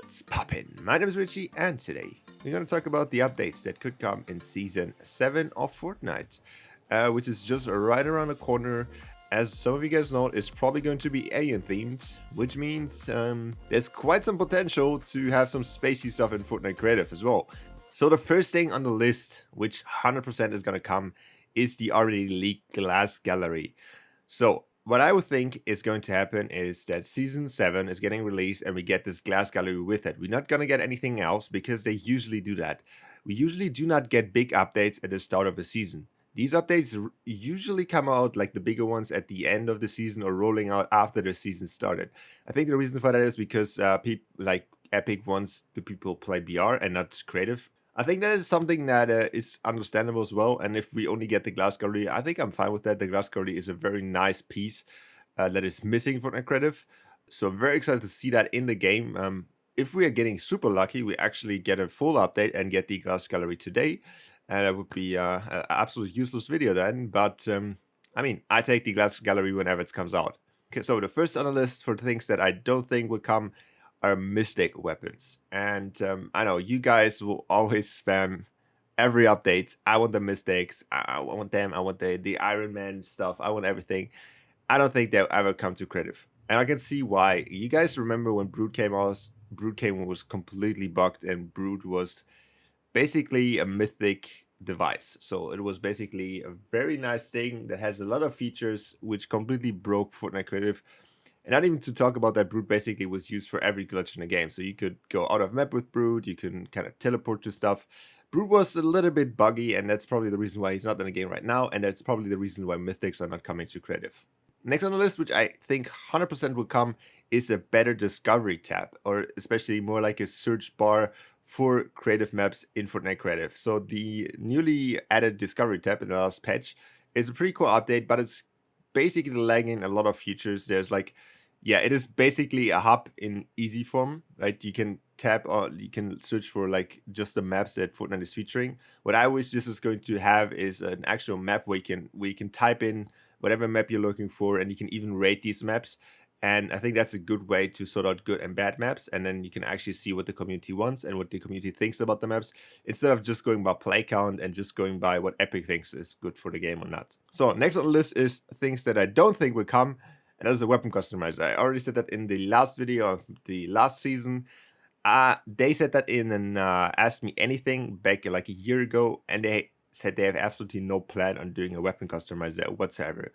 What's poppin'? My name is Richie, and today we're going to talk about the updates that could come in Season 7 of Fortnite, which is just right around the corner. As some of you guys know, it's probably going to be alien themed, which means there's quite some potential to have some spacey stuff in Fortnite Creative as well. So the first thing on the list, which 100% is going to come, is the already leaked glass gallery. So what I would think is going to happen is that Season 7 is getting released and we get this glass gallery with it. We're not going to get anything else because they usually do that. We usually do not get big updates at the start of a season. These updates usually come out, like the bigger ones, at the end of the season or rolling out after the season started. I think the reason for that is because people like Epic wants the people play BR and not creative. I think that is something that is understandable as well. And if we only get the glass gallery, I think I'm fine with that. The glass gallery is a very nice piece that is missing for creative. So I'm very excited to see that in the game. If we are getting super lucky, we actually get a full update and get the glass gallery today. And that would be an absolutely useless video then. But I mean, I take the glass gallery whenever it comes out. Okay, so the first on the list for things that I don't think will come are mystic weapons. And I know you guys will always spam every update. I want the mystics. I want them. I want the Iron Man stuff. I want everything. I don't think they'll ever come to creative. And I can see why. You guys remember when Brood came out? Brood came was completely bugged, and Brood was basically a mythic device. So it was basically a very nice thing that has a lot of features which completely broke Fortnite Creative. And not even to talk about that, Brood basically was used for every glitch in the game. So you could go out of map with Brood, you can kind of teleport to stuff. Brood was a little bit buggy, and that's probably the reason why he's not in the game right now, and that's probably the reason why Mythics are not coming to creative. Next on the list, which I think 100% will come, is a better discovery tab, or especially more like a search bar for creative maps in Fortnite Creative. So the newly added discovery tab in the last patch is a pretty cool update, but it's basically lagging a lot of features. There's like, yeah, it is basically a hub in easy form, right? You can tap on, you can search for like just the maps that Fortnite is featuring. What I wish this is going to have is an actual map where you can type in whatever map you're looking for, and you can even rate these maps. And I think that's a good way to sort out good and bad maps, and then you can actually see what the community wants and what the community thinks about the maps, instead of just going by play count and just going by what Epic thinks is good for the game or not. So next on the list is things that I don't think will come, and that is a weapon customizer. I already said that in the last video of the last season. They said that in and asked me anything back like a year ago, and they said they have absolutely no plan on doing a weapon customizer whatsoever.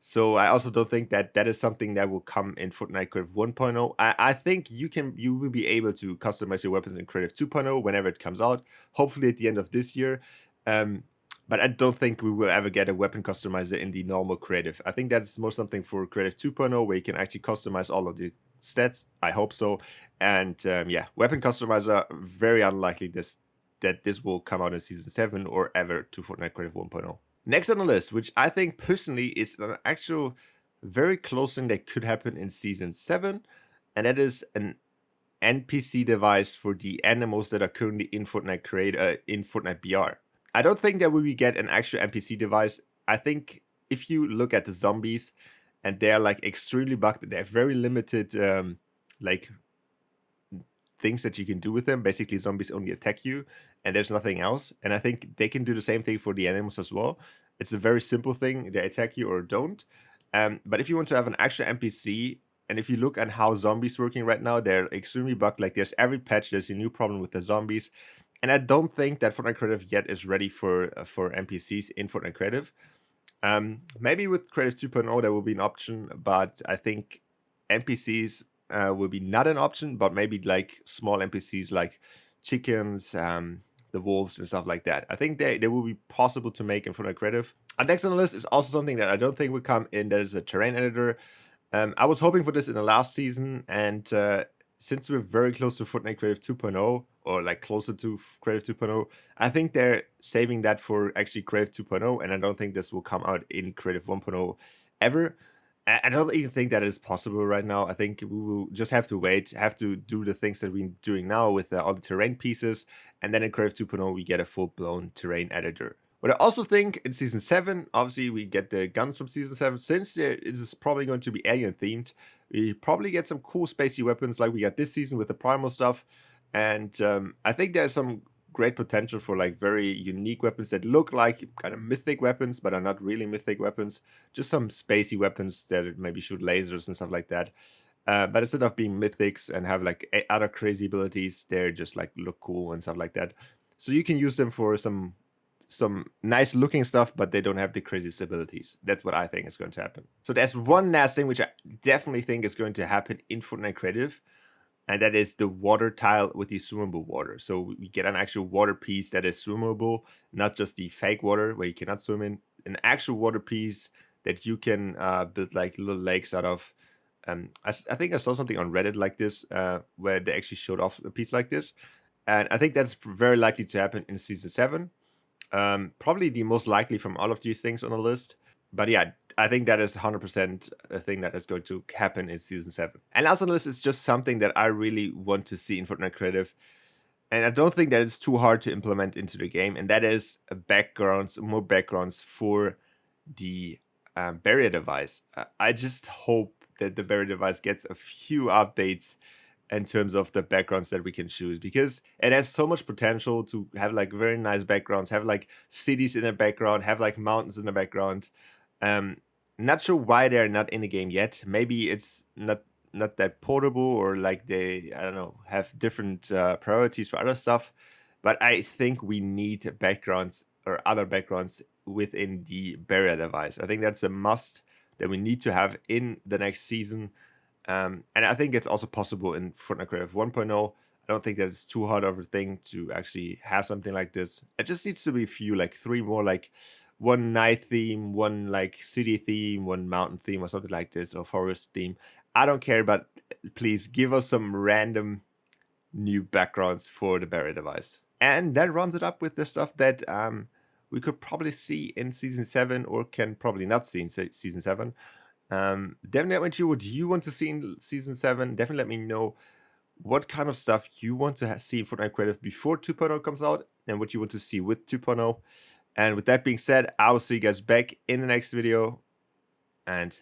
So I also don't think that that is something that will come in Fortnite Creative 1.0. I think you will be able to customize your weapons in Creative 2.0 whenever it comes out, hopefully at the end of this year. But I don't think we will ever get a weapon customizer in the normal Creative. I think that's more something for Creative 2.0, where you can actually customize all of the stats. I hope so. And yeah, weapon customizer, very unlikely that this will come out in Season 7 or ever to Fortnite Creative 1.0. Next on the list, which I think personally is an actual very close thing that could happen in Season 7, and that is an NPC device for the animals that are currently in Fortnite in Fortnite BR. I don't think that we will get an actual NPC device. I think if you look at the zombies, and they're like extremely bugged, they have very limited like things that you can do with them. Basically, zombies only attack you, and there's nothing else. And I think they can do the same thing for the animals as well. It's a very simple thing. They attack you or don't. But if you want to have an actual NPC, and if you look at how zombies working right now, they're extremely bugged. Like there's every patch, there's a new problem with the zombies. And I don't think that Fortnite Creative yet is ready for NPCs in Fortnite Creative. Maybe with Creative 2.0 there will be an option, but I think NPCs will be not an option, but maybe like small NPCs like chickens, the wolves and stuff like that. I think they will be possible to make in Fortnite Creative. Next on the list is also something that I don't think will come in. That is a terrain editor. I was hoping for this in the last season, and since we're very close to Fortnite Creative 2.0, or like closer to Creative 2.0, I think they're saving that for actually Creative 2.0, and I don't think this will come out in Creative 1.0 ever. I don't even think that is possible right now. I think we will just have to wait, have to do the things that we're doing now with all the terrain pieces, and then in Creative 2.0 we get a full-blown terrain editor. What I also think in Season 7, obviously we get the guns from Season 7. Since it is probably going to be alien themed, we probably get some cool spacey weapons like we got this season with the primal stuff. And I think there's some great potential for like very unique weapons that look like kind of mythic weapons, but are not really mythic weapons. Just some spacey weapons that maybe shoot lasers and stuff like that. But instead of being mythics and have like other crazy abilities, they're just like look cool and stuff like that. So you can use them for some nice looking stuff, but they don't have the craziest abilities. That's what I think is going to happen. So there's one last thing which I definitely think is going to happen in Fortnite Creative, and that is the water tile with the swimmable water. So we get an actual water piece that is swimmable, not just the fake water where you cannot swim in. An actual water piece that you can build like little lakes out of. I think I saw something on Reddit like this, where they actually showed off a piece like this, and I think that's very likely to happen in Season 7. Probably the most likely from all of these things on the list. But yeah, I think that is 100% a thing that is going to happen in Season 7. And last on the list is just something that I really want to see in Fortnite Creative. And I don't think that it's too hard to implement into the game. And that is more backgrounds for the barrier device. I just hope that the barrier device gets a few updates in terms of the backgrounds that we can choose, because it has so much potential to have like very nice backgrounds, have like cities in the background, have like mountains in the background. Not sure why they're not in the game yet. Maybe it's not that portable, or like they, I don't know, have different priorities for other stuff. But I think we need backgrounds or other backgrounds within the barrier device. I think that's a must that we need to have in the next season. And I think it's also possible in Fortnite Creative 1.0. I don't think that it's too hard of a thing to actually have something like this. It just needs to be a few, like 3 more, like one night theme, one like city theme, one mountain theme, or something like this, or forest theme. I don't care, but please give us some random new backgrounds for the barrier device. And that runs it up with the stuff that we could probably see in Season 7, or can probably not see in Season 7. Definitely let me know what you want to see in Season 7. Definitely let me know what kind of stuff you want to see in Fortnite Creative before 2.0 comes out, and what you want to see with 2.0. And with that being said, I will see you guys back in the next video, and